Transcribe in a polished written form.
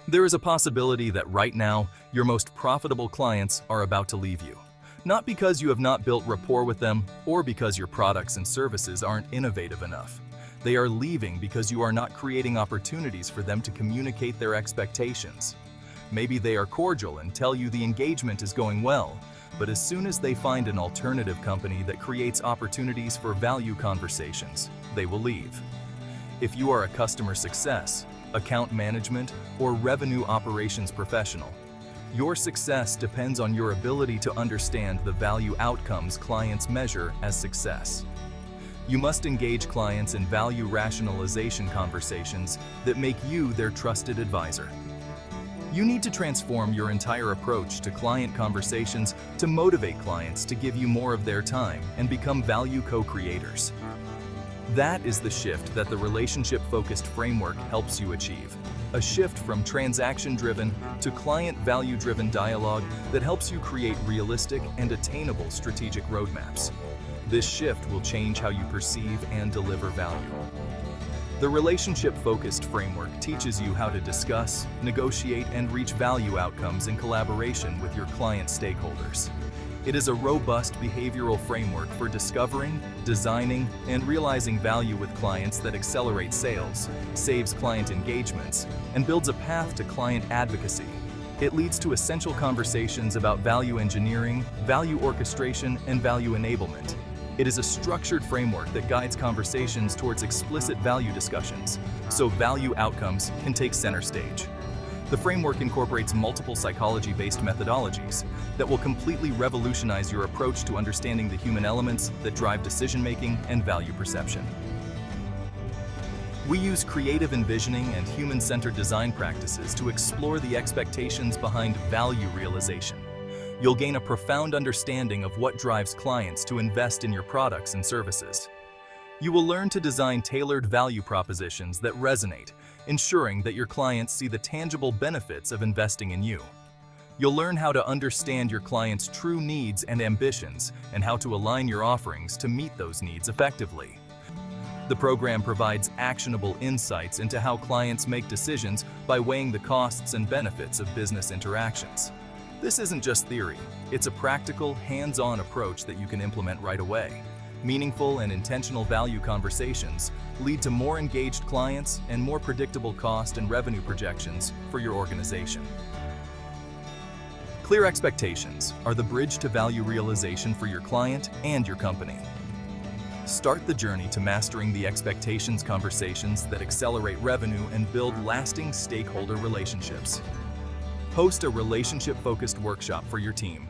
There is a possibility that right now, your most profitable clients are about to leave you. Not because you have not built rapport with them or because your products and services aren't innovative enough. They are leaving because you are not creating opportunities for them to communicate their expectations. Maybe they are cordial and tell you the engagement is going well, but as soon as they find an alternative company that creates opportunities for value conversations, they will leave. If you are a customer success, account management, or revenue operations professional, your success depends on your ability to understand the value outcomes clients measure as success. You must engage clients in value rationalization conversations that make you their trusted advisor. You need to transform your entire approach to client conversations to motivate clients to give you more of their time and become value co-creators. That is the shift that the relationship-focused framework helps you achieve. A shift from transaction-driven to client-value-driven dialogue that helps you create realistic and attainable strategic roadmaps. This shift will change how you perceive and deliver value. The relationship-focused framework teaches you how to discuss, negotiate, and reach value outcomes in collaboration with your client stakeholders. It is a robust behavioral framework for discovering, designing, and realizing value with clients that accelerates sales, saves client engagements, and builds a path to client advocacy. It leads to essential conversations about value engineering, value orchestration, and value enablement. It is a structured framework that guides conversations towards explicit value discussions, so value outcomes can take center stage. The framework incorporates multiple psychology-based methodologies that will completely revolutionize your approach to understanding the human elements that drive decision-making and value perception. We use creative envisioning and human-centered design practices to explore the expectations behind value realization. You'll gain a profound understanding of what drives clients to invest in your products and services. You will learn to design tailored value propositions that resonate, ensuring that your clients see the tangible benefits of investing in you. You'll learn how to understand your clients' true needs and ambitions and how to align your offerings to meet those needs effectively. The program provides actionable insights into how clients make decisions by weighing the costs and benefits of business interactions. This isn't just theory, it's a practical, hands-on approach that you can implement right away. Meaningful and intentional value conversations lead to more engaged clients and more predictable cost and revenue projections for your organization. Clear expectations are the bridge to value realization for your client and your company. Start the journey to mastering the expectations conversations that accelerate revenue and build lasting stakeholder relationships. Host a relationship-focused workshop for your team.